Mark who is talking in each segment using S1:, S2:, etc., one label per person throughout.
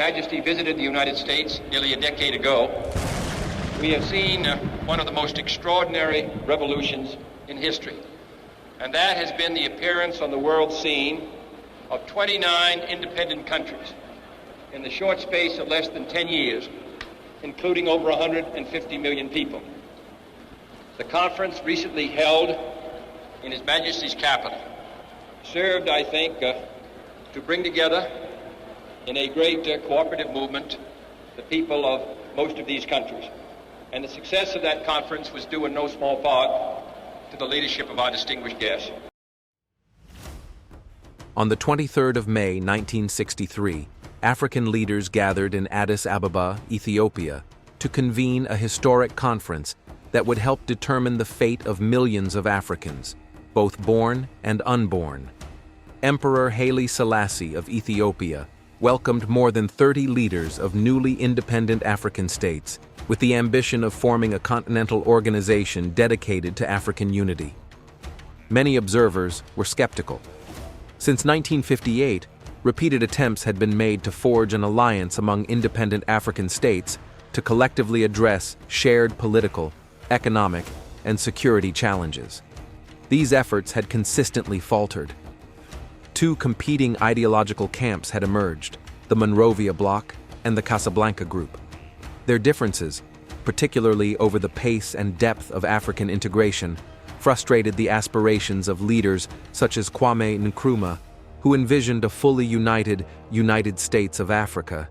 S1: Majesty visited the United States nearly a decade ago, we have seen one of the most extraordinary revolutions in history, and that has been the appearance on the world scene of 29 independent countries in the short space of less than 10 years, including over 150 million people. The conference recently held in His Majesty's capital served, I think, to bring together in a great cooperative movement the people of most of these countries. And the success of that conference was due in no small part to the leadership of our distinguished guests.
S2: On the 23rd of May, 1963, African leaders gathered in Addis Ababa, Ethiopia, to convene a historic conference that would help determine the fate of millions of Africans, both born and unborn. Emperor Haile Selassie of Ethiopia welcomed more than 30 leaders of newly independent African states with the ambition of forming a continental organization dedicated to African unity. Many observers were skeptical. Since 1958, repeated attempts had been made to forge an alliance among independent African states to collectively address shared political, economic, and security challenges. These efforts had consistently faltered. Two competing ideological camps had emerged, the Monrovia Bloc and the Casablanca Group. Their differences, particularly over the pace and depth of African integration, frustrated the aspirations of leaders such as Kwame Nkrumah, who envisioned a fully united United States of Africa.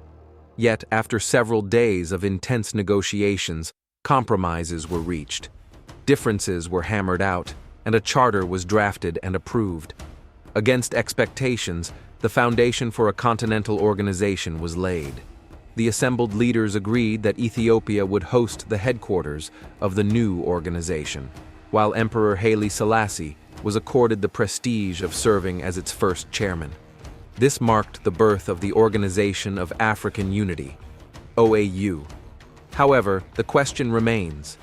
S2: Yet, after several days of intense negotiations, compromises were reached. Differences were hammered out, and a charter was drafted and approved. Against expectations, the foundation for a continental organization was laid. The assembled leaders agreed that Ethiopia would host the headquarters of the new organization, while Emperor Haile Selassie was accorded the prestige of serving as its first chairman. This marked the birth of the Organization of African Unity, OAU. However, the question remains,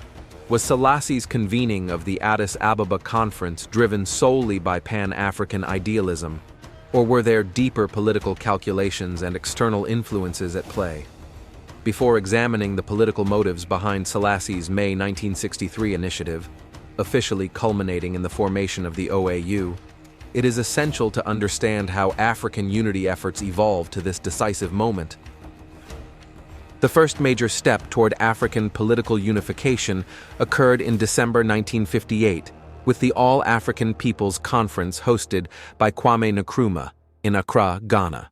S2: was Selassie's convening of the Addis Ababa Conference driven solely by Pan-African idealism, or were there deeper political calculations and external influences at play? Before examining the political motives behind Selassie's May 1963 initiative, officially culminating in the formation of the OAU, it is essential to understand how African unity efforts evolved to this decisive moment. The first major step toward African political unification occurred in December 1958 with the All-African Peoples Conference hosted by Kwame Nkrumah in Accra, Ghana.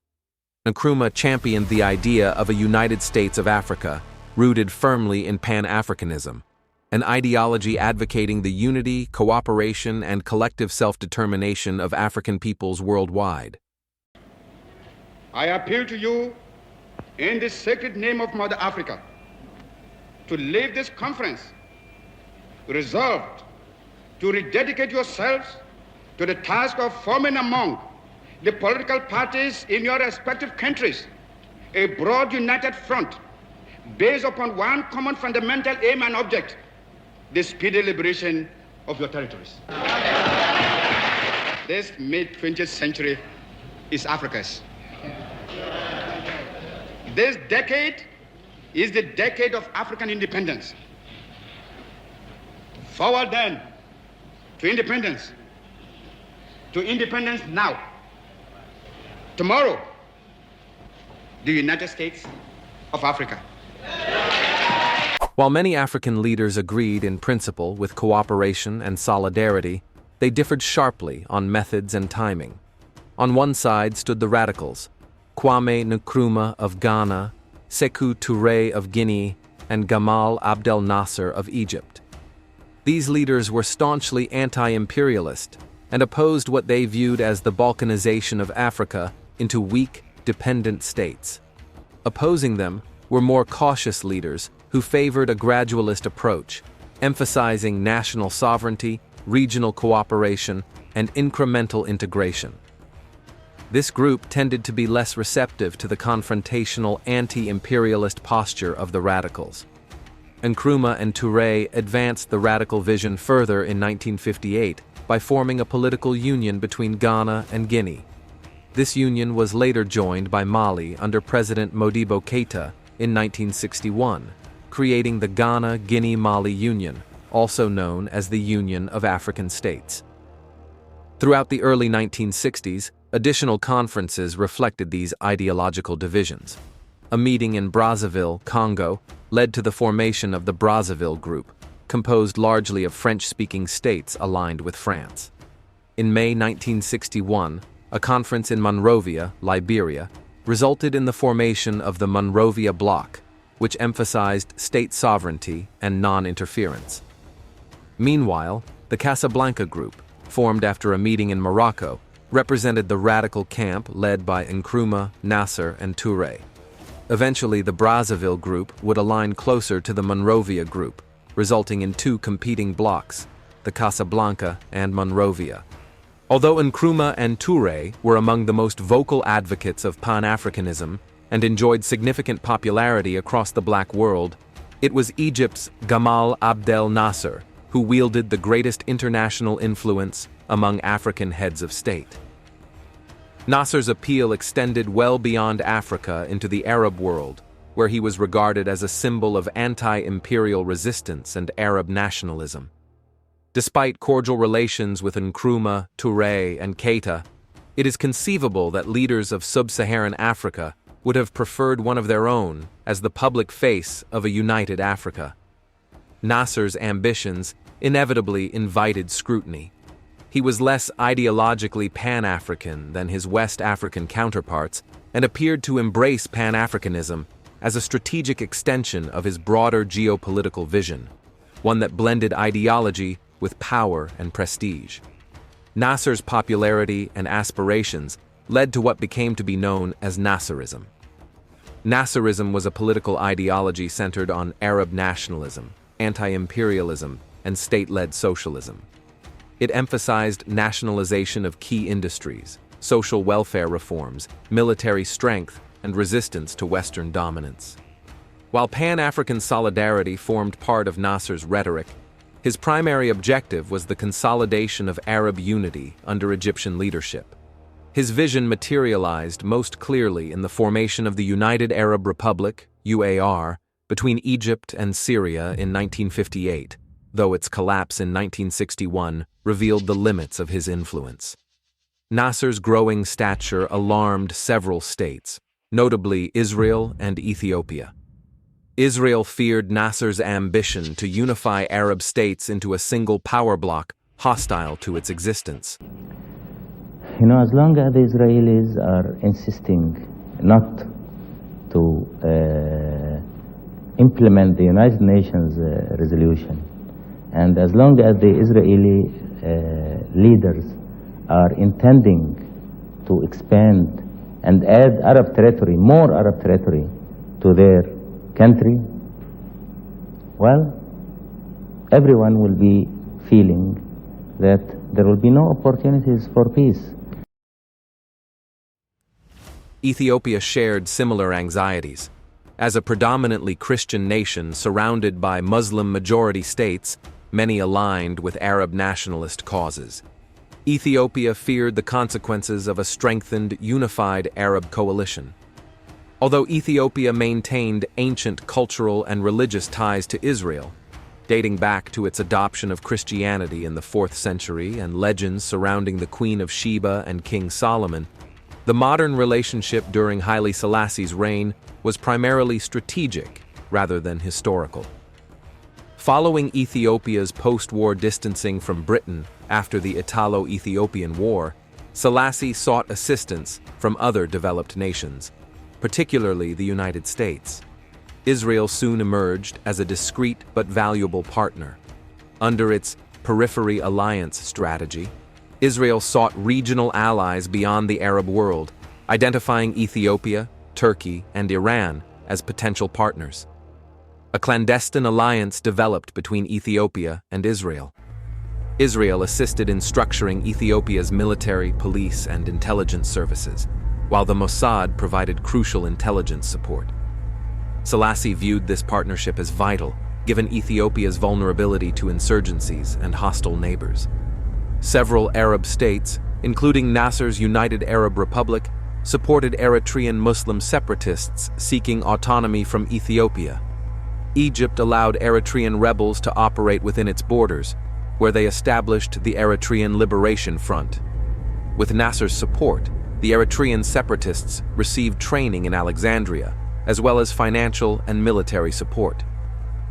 S2: Nkrumah championed the idea of a United States of Africa, rooted firmly in Pan-Africanism, an ideology advocating the unity, cooperation, and collective self-determination of African peoples worldwide.
S3: I appeal to you in the sacred name of Mother Africa to leave this conference resolved to rededicate yourselves to the task of forming among the political parties in your respective countries a broad united front based upon one common fundamental aim and object: the speedy liberation of your territories. This mid-20th century is Africa's. This decade is the decade of African independence. Forward then to independence now. Tomorrow, the United States of Africa.
S2: While many African leaders agreed in principle with cooperation and solidarity, they differed sharply on methods and timing. On one side stood the radicals, Kwame Nkrumah of Ghana, Sékou Touré of Guinea, and Gamal Abdel Nasser of Egypt. These leaders were staunchly anti-imperialist and opposed what they viewed as the balkanization of Africa into weak, dependent states. Opposing them were more cautious leaders who favored a gradualist approach, emphasizing national sovereignty, regional cooperation, and incremental integration. This group tended to be less receptive to the confrontational anti-imperialist posture of the radicals. Nkrumah and Touré advanced the radical vision further in 1958 by forming a political union between Ghana and Guinea. This union was later joined by Mali under President Modibo Keïta in 1961, creating the Ghana-Guinea-Mali Union, also known as the Union of African States. Throughout the early 1960s, additional conferences reflected these ideological divisions. A meeting in Brazzaville, Congo, led to the formation of the Brazzaville Group, composed largely of French-speaking states aligned with France. In May 1961, a conference in Monrovia, Liberia, resulted in the formation of the Monrovia Bloc, which emphasized state sovereignty and non-interference. Meanwhile, the Casablanca Group, formed after a meeting in Morocco, represented the radical camp led by Nkrumah, Nasser, and Touré. Eventually, the Brazzaville Group would align closer to the Monrovia Group, resulting in two competing blocs, the Casablanca and Monrovia. Although Nkrumah and Touré were among the most vocal advocates of Pan-Africanism and enjoyed significant popularity across the black world, it was Egypt's Gamal Abdel Nasser who wielded the greatest international influence among African heads of state. Nasser's appeal extended well beyond Africa into the Arab world, where he was regarded as a symbol of anti-imperial resistance and Arab nationalism. Despite cordial relations with Nkrumah, Touré, and Keïta, it is conceivable that leaders of sub-Saharan Africa would have preferred one of their own as the public face of a united Africa. Nasser's ambitions inevitably invited scrutiny. He was less ideologically Pan-African than his West African counterparts and appeared to embrace Pan-Africanism as a strategic extension of his broader geopolitical vision, one that blended ideology with power and prestige. Nasser's popularity and aspirations led to what became to be known as Nasserism. Nasserism was a political ideology centered on Arab nationalism, anti-imperialism, and state-led socialism. It emphasized nationalization of key industries, social welfare reforms, military strength, and resistance to Western dominance. While Pan-African solidarity formed part of Nasser's rhetoric, his primary objective was the consolidation of Arab unity under Egyptian leadership. His vision materialized most clearly in the formation of the United Arab Republic, UAR, between Egypt and Syria in 1958, though its collapse in 1961 revealed the limits of his influence. Nasser's growing stature alarmed several states, notably Israel and Ethiopia. Israel feared Nasser's ambition to unify Arab states into a single power bloc hostile to its existence.
S4: As long as the Israelis are insisting not to implement the United Nations resolution, and as long as the Israeli leaders are intending to expand and add Arab territory, more Arab territory to their country, well, everyone will be feeling that there will be no opportunities for peace.
S2: Ethiopia shared similar anxieties. As a predominantly Christian nation surrounded by Muslim-majority states, many aligned with Arab nationalist causes. Ethiopia feared the consequences of a strengthened, unified Arab coalition. Although Ethiopia maintained ancient cultural and religious ties to Israel, dating back to its adoption of Christianity in the 4th century and legends surrounding the Queen of Sheba and King Solomon, the modern relationship during Haile Selassie's reign was primarily strategic rather than historical. Following Ethiopia's post-war distancing from Britain after the Italo-Ethiopian War, Selassie sought assistance from other developed nations, particularly the United States. Israel soon emerged as a discreet but valuable partner. Under its Periphery Alliance strategy, Israel sought regional allies beyond the Arab world, identifying Ethiopia, Turkey, and Iran as potential partners. A clandestine alliance developed between Ethiopia and Israel. Israel assisted in structuring Ethiopia's military, police, and intelligence services, while the Mossad provided crucial intelligence support. Selassie viewed this partnership as vital, given Ethiopia's vulnerability to insurgencies and hostile neighbors. Several Arab states, including Nasser's United Arab Republic, supported Eritrean Muslim separatists seeking autonomy from Ethiopia. Egypt allowed Eritrean rebels to operate within its borders, where they established the Eritrean Liberation Front. With Nasser's support, the Eritrean separatists received training in Alexandria, as well as financial and military support.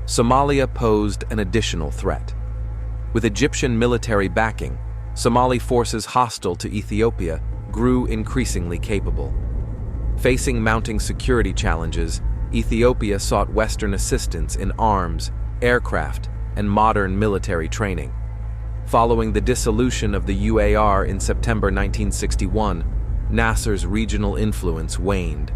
S2: Somalia posed an additional threat. With Egyptian military backing, Somali forces hostile to Ethiopia grew increasingly capable. Facing mounting security challenges, Ethiopia sought Western assistance in arms, aircraft, and modern military training. Following the dissolution of the UAR in September 1961, Nasser's regional influence waned.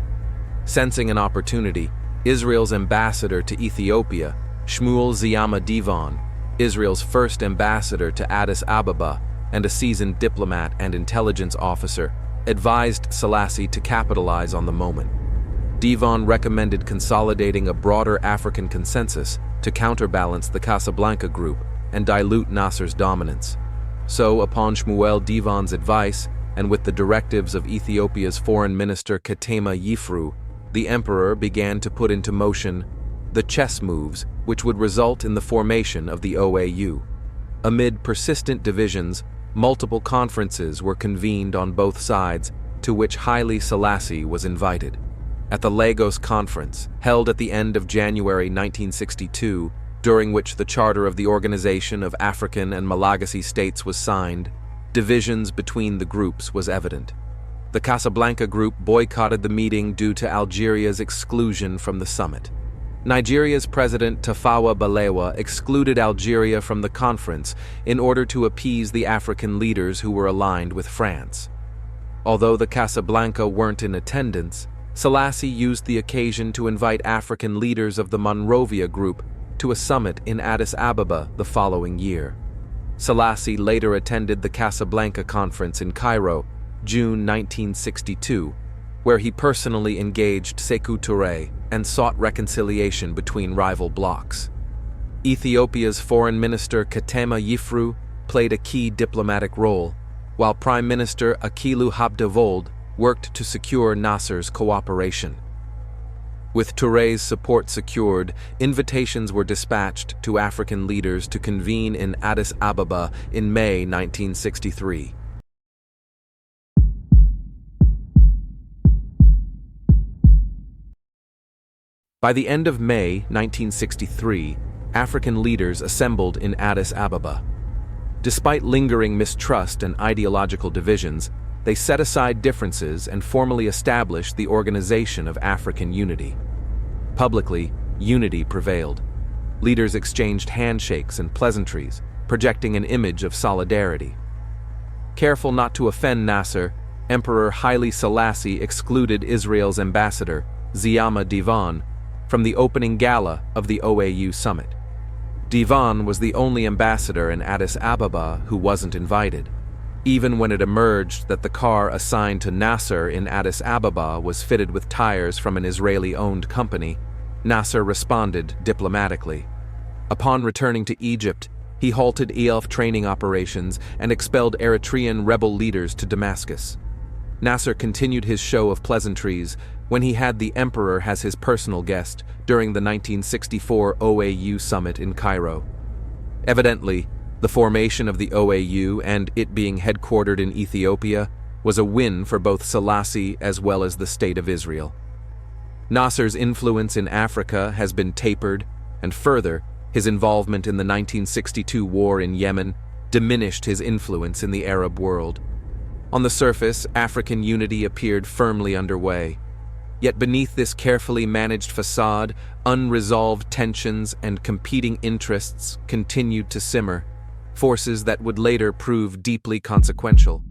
S2: Sensing an opportunity, Israel's ambassador to Ethiopia, Shmuel Ziyama Divan, Israel's first ambassador to Addis Ababa and a seasoned diplomat and intelligence officer, advised Selassie to capitalize on the moment. Divan recommended consolidating a broader African consensus to counterbalance the Casablanca group and dilute Nasser's dominance. So, upon Shmuel Divan's advice, and with the directives of Ethiopia's Foreign Minister Ketema Yifru, the emperor began to put into motion the chess moves which would result in the formation of the OAU. Amid persistent divisions, multiple conferences were convened on both sides, to which Haile Selassie was invited. At the Lagos Conference, held at the end of January 1962, during which the Charter of the Organization of African and Malagasy States was signed, divisions between the groups was evident. The Casablanca group boycotted the meeting due to Algeria's exclusion from the summit. Nigeria's President Tafawa Balewa excluded Algeria from the conference in order to appease the African leaders who were aligned with France. Although the Casablanca weren't in attendance, Selassie used the occasion to invite African leaders of the Monrovia group to a summit in Addis Ababa the following year. Selassie later attended the Casablanca Conference in Cairo, June 1962, where he personally engaged Sékou Touré and sought reconciliation between rival blocs. Ethiopia's Foreign Minister Ketema Yifru played a key diplomatic role, while Prime Minister Akilu Habdevold worked to secure Nasser's cooperation. With Touré's support secured, invitations were dispatched to African leaders to convene in Addis Ababa in May 1963. By the end of May 1963, African leaders assembled in Addis Ababa. Despite lingering mistrust and ideological divisions, they set aside differences and formally established the Organization of African Unity. Publicly, unity prevailed. Leaders exchanged handshakes and pleasantries, projecting an image of solidarity. Careful not to offend Nasser, Emperor Haile Selassie excluded Israel's ambassador, Ziyama Divan, from the opening gala of the OAU summit. Divan was the only ambassador in Addis Ababa who wasn't invited. Even when it emerged that the car assigned to Nasser in Addis Ababa was fitted with tires from an Israeli-owned company, Nasser responded diplomatically. Upon returning to Egypt, he halted ELF training operations and expelled Eritrean rebel leaders to Damascus. Nasser continued his show of pleasantries when he had the emperor as his personal guest during the 1964 OAU summit in Cairo. Evidently, the formation of the OAU and it being headquartered in Ethiopia was a win for both Selassie as well as the State of Israel. Nasser's influence in Africa has been tapered, and further, his involvement in the 1962 war in Yemen diminished his influence in the Arab world. On the surface, African unity appeared firmly underway. Yet beneath this carefully managed facade, unresolved tensions and competing interests continued to simmer, forces that would later prove deeply consequential.